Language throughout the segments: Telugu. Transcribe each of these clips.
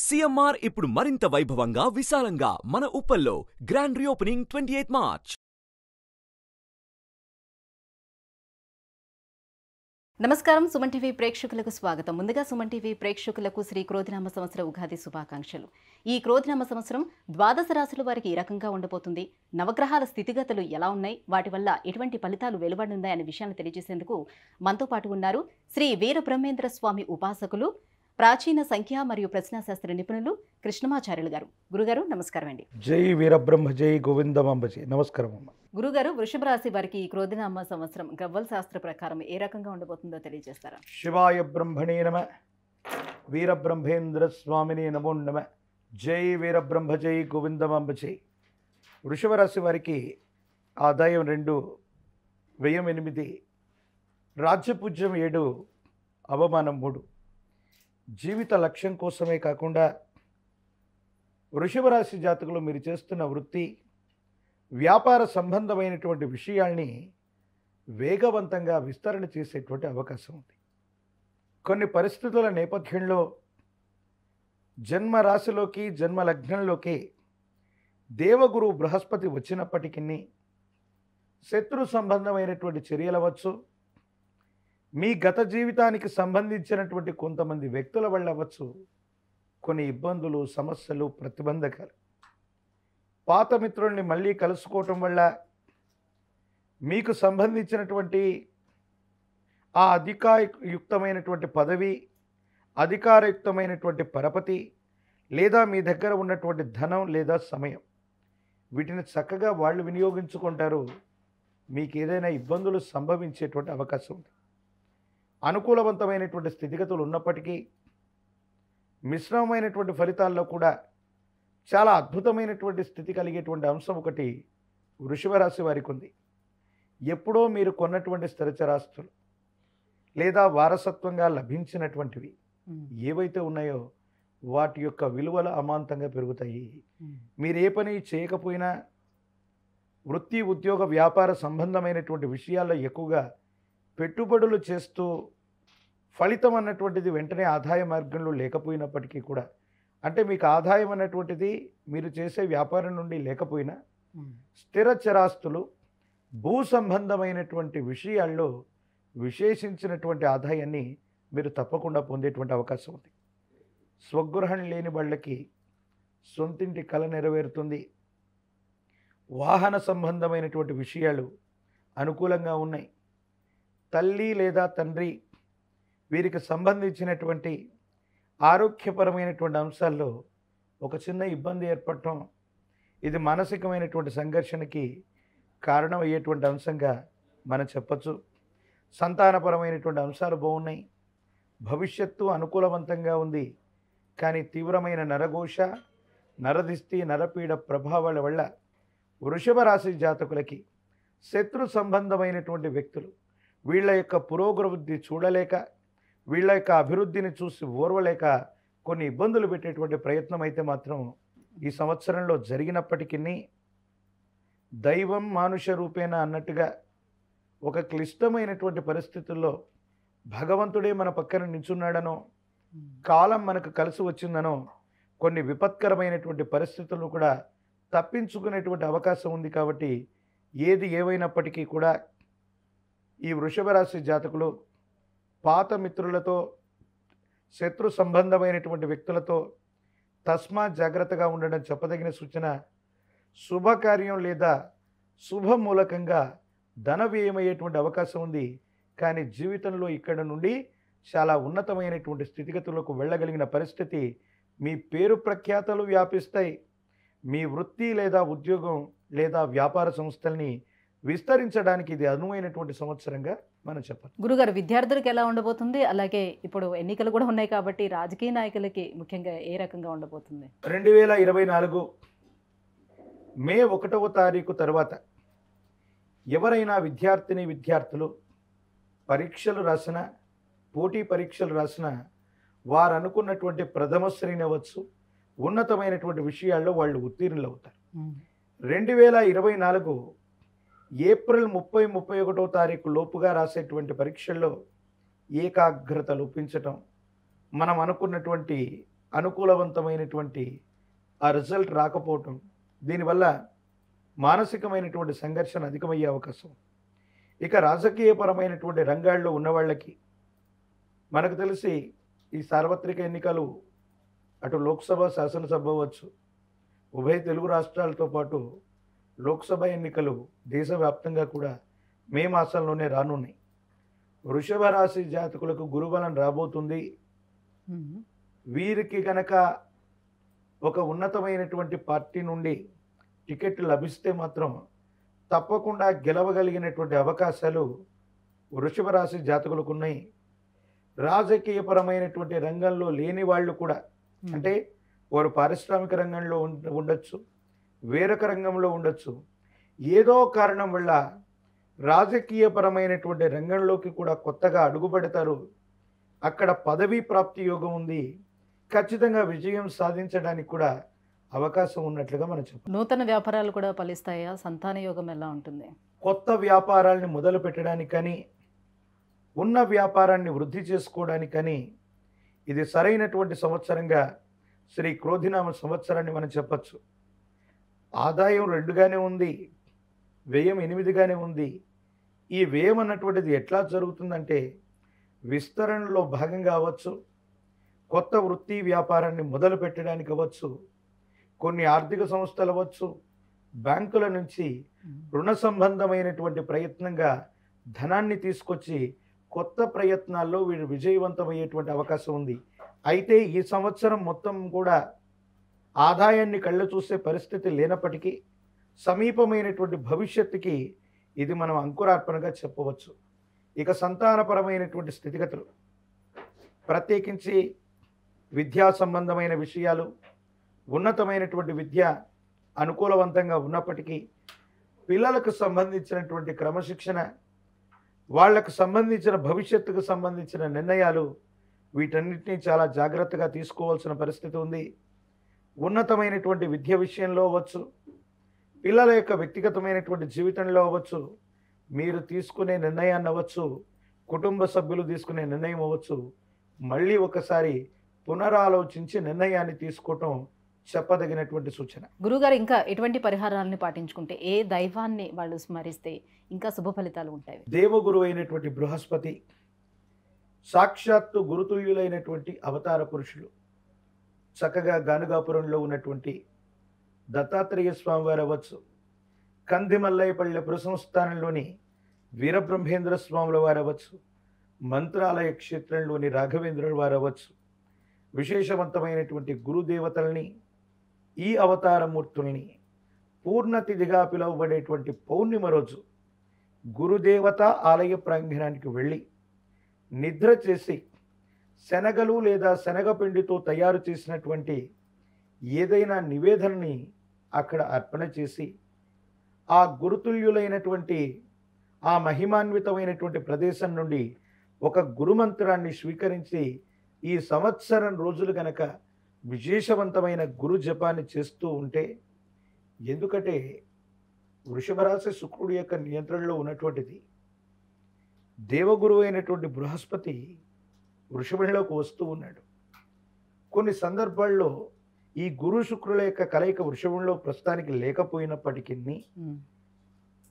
సీఎంఆర్ ఇప్పుడు మరింత వైభవంగా విశాలంగా మన ఉప్పల్లో గ్రాండ్ రీఓపెనింగ్ 28 మార్చ్. నమస్కారం. సుమన్ టీవీ ప్రేక్షకులకు స్వాగతం. ముందుగా సుమన్ టీవీ ప్రేక్షకులకు శ్రీ క్రోధినామ సంవత్సర ఉగాది శుభాకాంక్షలు. ఈ క్రోధినామ సంవత్సరం ద్వాదశ రాశుల వారికి ఈ రకంగా ఉండబోతుంది. నవగ్రహాల స్థితిగతులు ఎలా ఉన్నాయి, వాటి వల్ల ఎటువంటి ఫలితాలు వెలువడున్నాయి అనే విషయాన్ని తెలియజేసేందుకు మనతో పాటు ఉన్నారు శ్రీ వీరబ్రహ్మేంద్ర స్వామి ఉపాసకులు, ప్రాచీన సంఖ్య మరియు ప్రశ్నాశాస్త్ర నిపుణులు కృష్ణమాచార్యులు గారు. గురుగారు నమస్కారం అండి. జై వీరబ్రహ్మ జై గోవిందమాంబ జై. నమస్కారం అమ్మ. గురుగారు, వృషభ రాశి వారికి ఈ క్రోధినామ సంవత్సరం గవ్వల్ శాస్త్ర ప్రకారం ఏ రకంగా ఉండబోతుందో తెలియజేస్తారా? శివాయ బ్రహ్మణే నమ, వీరబ్రహ్మేంద్ర స్వామిని నమో నమ. జై వీరబ్రహ్మ జై గోవిందమాంబ జై. వృషభ రాశి వారికి ఆదాయం 2, వ్యయం 8, రాజ్యపూజ్యం 7, అవమానం 3. జీవిత లక్ష్యం కోసమే కాకుండా వృషభ రాశి జాతకులు మీరు చేస్తున్న వృత్తి, వ్యాపార సంబంధమైనటువంటి విషయాల్ని వేగవంతంగా విస్తరణ చేసేటువంటి అవకాశం ఉంది. కొన్ని పరిస్థితుల నేపథ్యంలో జన్మ రాశిలోకి, జన్మ లగ్నంలోకి దేవగురు బృహస్పతి వచ్చినప్పటికీ శత్రు సంబంధమైనటువంటి చర్యలు అవ్వచ్చు, మీ గత జీవితానికి సంబంధించినటువంటి కొంతమంది వ్యక్తుల వల్ల అవ్వచ్చు కొన్ని ఇబ్బందులు, సమస్యలు, ప్రతిబంధకాలు. పాత మిత్రుల్ని మళ్ళీ కలుసుకోవటం వల్ల మీకు సంబంధించినటువంటి ఆ అధికారయుక్తమైనటువంటి పదవి, అధికారయుక్తమైనటువంటి పరపతి, లేదా మీ దగ్గర ఉన్నటువంటి ధనం లేదా సమయం, వీటిని చక్కగా వాళ్ళు వినియోగించుకుంటారు. మీకు ఏదైనా ఇబ్బందులు సంభవించేటువంటి అవకాశం ఉంది. అనుకూలవంతమైనటువంటి స్థితిగతులు ఉన్నప్పటికీ మిశ్రమమైనటువంటి ఫలితాల్లో కూడా చాలా అద్భుతమైనటువంటి స్థితి కలిగేటువంటి అంశం ఒకటి వృషభ రాశి వారికి ఉంది. ఎప్పుడో మీరు కొన్నటువంటి స్థిరచరాస్తులు లేదా వారసత్వంగా లభించినటువంటివి ఏవైతే ఉన్నాయో వాటి యొక్క విలువలు అమాంతంగా పెరుగుతాయి. మీరు ఏ పని చేయకపోయినా వృత్తి, ఉద్యోగ, వ్యాపార సంబంధమైనటువంటి విషయాల్లో ఎక్కువగా పెట్టుబడులు చేస్తూ ఫలితం అన్నటువంటిది వెంటనే ఆదాయ మార్గంలో లేకపోయినప్పటికీ కూడా, అంటే మీకు ఆదాయం అన్నటువంటిది మీరు చేసే వ్యాపారం నుండి లేకపోయినా స్థిర చరాస్తులు, భూ సంబంధమైనటువంటి విషయాల్లో విశేషించినటువంటి ఆదాయాన్ని మీరు తప్పకుండా పొందేటువంటి అవకాశం ఉంది. స్వగృహం లేని వాళ్ళకి సొంతింటి కల నెరవేరుతుంది. వాహన సంబంధమైనటువంటి విషయాలు అనుకూలంగా ఉన్నాయి. తల్లి లేదా తండ్రి వీరికి సంబంధించినటువంటి ఆరోగ్యపరమైనటువంటి అంశాల్లో ఒక చిన్న ఇబ్బంది ఏర్పడటం, ఇది మానసికమైనటువంటి సంఘర్షణకి కారణమయ్యేటువంటి అంశంగా మనం చెప్పచ్చు. సంతానపరమైనటువంటి అంశాలు బాగున్నాయి. భవిష్యత్తు అనుకూలవంతంగా ఉంది. కానీ తీవ్రమైన నరఘోష, నరదిష్టి, నరపీడ ప్రభావాల వల్ల వృషభ రాశి జాతకులకి శత్రు సంబంధమైనటువంటి వ్యక్తులు వీళ్ళ యొక్క పురోగతి చూడలేక, వీళ్ళ యొక్క అభివృద్ధిని చూసి ఓర్వలేక కొన్ని ఇబ్బందులు పెట్టేటువంటి ప్రయత్నం అయితే మాత్రం ఈ సంవత్సరంలో జరిగినప్పటికీ దైవం మానుష రూపేణ అన్నట్టుగా ఒక క్లిష్టమైనటువంటి పరిస్థితుల్లో భగవంతుడే మన పక్కన నించున్నాడనో, కాలం మనకు కలిసి వచ్చిందనో కొన్ని విపత్కరమైనటువంటి పరిస్థితులను కూడా తప్పించుకునేటువంటి అవకాశం ఉంది. కాబట్టి ఏది ఏవైనప్పటికీ కూడా ఈ వృషభ రాశి జాతకులు పాత మిత్రులతో, శత్రు సంబంధమైనటువంటి వ్యక్తులతో తస్మాత్ జాగ్రత్తగా ఉండడం చెప్పదగిన సూచన. శుభకార్యం లేదా శుభమూలకంగా ధన వ్యయమయ్యేటువంటి అవకాశం ఉంది. కానీ జీవితంలో ఇక్కడ నుండి చాలా ఉన్నతమైనటువంటి స్థితిగతులకు వెళ్ళగలిగిన పరిస్థితి, మీ పేరు ప్రఖ్యాతలు వ్యాపిస్తాయి. మీ వృత్తి లేదా ఉద్యోగం లేదా వ్యాపార సంస్థల్ని విస్తరించడానికి ఇది అనువైనటువంటి సంవత్సరంగా మనం చెప్పాలి. గురుగారు, విద్యార్థులకు ఎలా ఉండబోతుంది? అలాగే ఇప్పుడు ఎన్నికలు కూడా ఉన్నాయి కాబట్టి రాజకీయ నాయకులకి ముఖ్యంగా ఏ రకంగా ఉండబోతుంది? 2024 మే 1వ తారీఖు తర్వాత ఎవరైనా విద్యార్థులు పరీక్షలు రాసిన, పోటీ పరీక్షలు రాసిన వారు అనుకున్నటువంటి ప్రథమ శ్రేణి అవ్వచ్చు, ఉన్నతమైనటువంటి విషయాల్లో వాళ్ళు ఉత్తీర్ణులు అవుతారు. 2024 ఏప్రిల్ 30, 31వ తారీఖు లోపుగా రాసేటువంటి పరీక్షల్లో ఏకాగ్రత లోపించటం, మనం అనుకున్నటువంటి అనుకూలవంతమైనటువంటి ఆ రిజల్ట్ రాకపోవటం, దీనివల్ల మానసికమైనటువంటి సంఘర్షణ అధికమయ్యే అవకాశం. ఇక రాజకీయపరమైనటువంటి రంగాల్లో ఉన్నవాళ్ళకి మనకు తెలిసి ఈ సార్వత్రిక ఎన్నికలు అటు లోక్సభ, శాసనసభ అవ్వచ్చు, ఉభయ తెలుగు రాష్ట్రాలతో పాటు లోక్సభ ఎన్నికలు దేశవ్యాప్తంగా కూడా మే మాసంలోనే రానున్నాయి. వృషభ రాశి జాతకులకు గురుబలం రాబోతుంది. వీరికి కనుక ఒక ఉన్నతమైనటువంటి పార్టీ నుండి టికెట్ లభిస్తే మాత్రం తప్పకుండా గెలవగలిగినటువంటి అవకాశాలు వృషభ రాశి జాతకులకు ఉన్నాయి. రాజకీయపరమైనటువంటి రంగంలో లేని వాళ్ళు కూడా, అంటే వారు పారిశ్రామిక రంగంలో ఉండొచ్చు, వేరొక రంగంలో ఉండొచ్చు, ఏదో కారణం వల్ల రాజకీయపరమైనటువంటి రంగంలోకి కూడా కొత్తగా అడుగుపెడతారు. అక్కడ పదవీ ప్రాప్తి యోగం ఉంది. ఖచ్చితంగా విజయం సాధించడానికి కూడా అవకాశం ఉన్నట్లుగా మనం చెప్పాలి. నూతన వ్యాపారాలు కూడా ఫలిస్తాయా? సంతాన యోగం ఎలా ఉంటుంది? కొత్త వ్యాపారాల్ని మొదలు పెట్టడానికి కానీ, ఉన్న వ్యాపారాన్ని వృద్ధి చేసుకోవడానికి కానీ ఇది సరైనటువంటి సంవత్సరంగా శ్రీ క్రోధినామ సంవత్సరాన్ని మనం చెప్పచ్చు. ఆదాయం 2గానే ఉంది, వ్యయం 8గానే ఉంది. ఈ వ్యయం అన్నటువంటిది ఎట్లా జరుగుతుందంటే విస్తరణలో భాగంగా అవ్వచ్చు, కొత్త వృత్తి వ్యాపారాన్ని మొదలు పెట్టడానికి అవ్వచ్చు, కొన్ని ఆర్థిక సంస్థలు అవ్వచ్చు, బ్యాంకుల నుంచి రుణ సంబంధమైనటువంటి ప్రయత్నంగా ధనాన్ని తీసుకొచ్చి కొత్త ప్రయత్నాల్లో వీరు విజయవంతమయ్యేటువంటి అవకాశం ఉంది. అయితే ఈ సంవత్సరం మొత్తం కూడా ఆదాయాన్ని కళ్ళు చూసే పరిస్థితి లేనప్పటికీ సమీపమైనటువంటి భవిష్యత్తుకి ఇది మనం అంకురార్పణగా చెప్పవచ్చు. ఇక సంతానపరమైనటువంటి స్థితిగతులు, ప్రత్యేకించి విద్యా సంబంధమైన విషయాలు, ఉన్నతమైనటువంటి విద్య అనుకూలవంతంగా ఉన్నప్పటికీ పిల్లలకు సంబంధించినటువంటి క్రమశిక్షణ, వాళ్లకు సంబంధించిన భవిష్యత్తుకు సంబంధించిన నిర్ణయాలు, వీటన్నిటినీ చాలా జాగ్రత్తగా తీసుకోవాల్సిన పరిస్థితి ఉంది. ఉన్నతమైనటువంటి విద్య విషయంలో అవ్వచ్చు, పిల్లల యొక్క వ్యక్తిగతమైనటువంటి జీవితంలో అవ్వచ్చు, మీరు తీసుకునే నిర్ణయాన్ని అవ్వచ్చు, కుటుంబ సభ్యులు తీసుకునే నిర్ణయం అవ్వచ్చు, మళ్ళీ ఒకసారి పునరాలోచించి నిర్ణయాన్ని తీసుకోవటం చెప్పదగినటువంటి సూచన. గురుగారు, ఇంకా ఎటువంటి పరిహారాలను పాటించుకుంటే, ఏ దైవాన్ని వాళ్ళు స్మరిస్తే ఇంకా శుభ ఫలితాలు ఉంటాయి? దేవగురు అయినటువంటి బృహస్పతి, సాక్షాత్తు గురుతుల్యులైనటువంటి అవతార పురుషులు, చక్కగా గానుగాపురంలో ఉన్నటువంటి దత్తాత్రేయ స్వామివారు అవ్వచ్చు, కందిమల్లైపల్లె పురసంస్థానంలోని వీరబ్రహ్మేంద్ర స్వాముల వారు అవ్వచ్చు, మంత్రాలయ క్షేత్రంలోని రాఘవేంద్రుల వారు అవ్వచ్చు, విశేషవంతమైనటువంటి గురుదేవతల్ని, ఈ అవతారమూర్తుల్ని పూర్ణతిథిగా పిలువబడేటువంటి పౌర్ణిమ రోజు గురుదేవత ఆలయ ప్రాంగణానికి వెళ్ళి నిద్ర చేసి శనగలు లేదా శనగపిండితో తయారు చేసినటువంటి ఏదైనా నివేదనని అక్కడ అర్పణ చేసి ఆ గురుతుల్యులైనటువంటి ఆ మహిమాన్వితమైనటువంటి ప్రదేశం నుండి ఒక గురుమంత్రాన్ని స్వీకరించి ఈ సంవత్సరం రోజులు గనక విశేషవంతమైన గురు జపాన్ని చేస్తూ ఉంటే, ఎందుకంటే వృషభ రాశి శుక్రుడి యొక్క నియంత్రణలో ఉన్నటువంటిది, దేవగురువు అయినటువంటి బృహస్పతి వృషభంలోకి వస్తూ ఉన్నాడు. కొన్ని సందర్భాల్లో ఈ గురు శుక్రుల యొక్క కలయిక వృషభంలో ప్రస్తుతానికి లేకపోయినప్పటికీ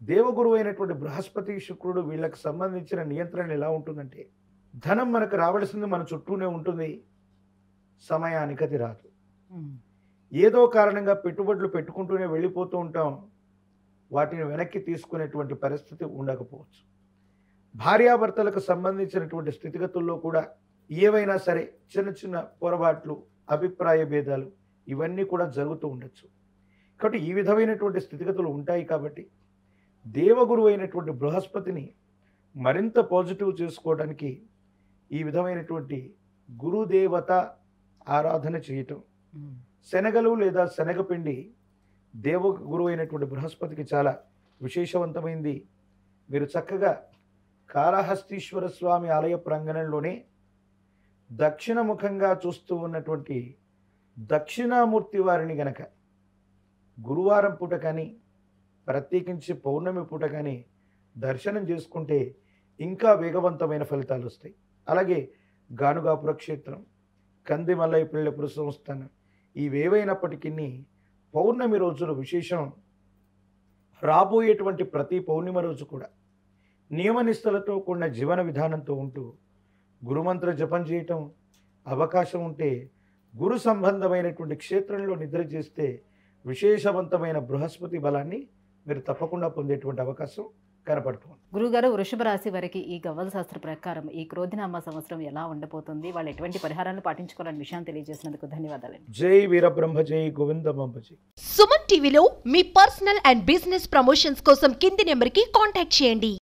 దేవగురువు అయినటువంటి బృహస్పతి శుక్రుడు వీళ్ళకి సంబంధించిన నియంత్రణ ఎలా ఉంటుందంటే, ధనం మనకు రావాల్సింది మన చుట్టూనే ఉంటుంది, సమయానికి అది రాదు. ఏదో కారణంగా పెట్టుబడులు పెట్టుకుంటూనే వెళ్ళిపోతూ ఉంటాం, వాటిని వెనక్కి తీసుకునేటువంటి పరిస్థితి ఉండకపోవచ్చు. భార్యాభర్తలకు సంబంధించినటువంటి స్థితిగతుల్లో కూడా ఏవైనా సరే చిన్న చిన్న పొరపాట్లు, అభిప్రాయ భేదాలు ఇవన్నీ కూడా జరుగుతూ ఉండొచ్చు. కాబట్టి ఈ విధమైనటువంటి స్థితిగతులు ఉంటాయి. కాబట్టి దేవగురు అయినటువంటి బృహస్పతిని మరింత పాజిటివ్ చేసుకోవడానికి ఈ విధమైనటువంటి గురుదేవత ఆరాధన చేయటం, శనగలు లేదా శనగపిండి దేవగురు అయినటువంటి బృహస్పతికి చాలా విశేషవంతమైంది. మీరు చక్కగా కాళహస్తీశ్వర స్వామి ఆలయ ప్రాంగణంలోనే దక్షిణముఖంగా చూస్తూ ఉన్నటువంటి దక్షిణామూర్తి వారిని గనక గురువారం పూట కానీ ప్రత్యేకించి పౌర్ణమి పూట కానీ దర్శనం చేసుకుంటే ఇంకా వేగవంతమైన ఫలితాలు వస్తాయి. అలాగే గానుగాపుర క్షేత్రం, కంది మల్లయ్య పిల్ల పురుషంస్థానం ఇవేవైనప్పటికీ పౌర్ణమి రోజున విశేషం. రాబోయేటువంటి ప్రతి పౌర్ణిమ రోజు కూడా నియమనిష్టలతో కూడిన జీవన విధానంతో ఉంటూ గురుమంత్ర జపం చేయటం, అవకాశం ఉంటే గురు సంబంధమైనటువంటి క్షేత్రంలో నిద్ర చేస్తే విశేషవంతమైన బృహస్పతి బలాన్ని మీరు తప్పకుండా పొందేటువంటి అవకాశం కనపడుతుంది. గురుగారు, వృషభ రాశి వారికి ఈ గవ్వల శాస్త్ర ప్రకారం ఈ క్రోధినామ సంవత్సరం ఎలా ఉండబోతుంది, వాళ్ళు ఎటువంటి పరిహారాలను పాటించుకోవాలనే విషయాన్ని తెలియజేసినందుకు ధన్యవాదాలండి. జై వీరబ్రహ్మ జై గోవిందమాంబ జై. సుమన్ టీవీలో మీ పర్సనల్ అండ్ బిజినెస్ ప్రమోషన్స్ కోసం కింది నెంబర్కి కాంటాక్ట్ చేయండి.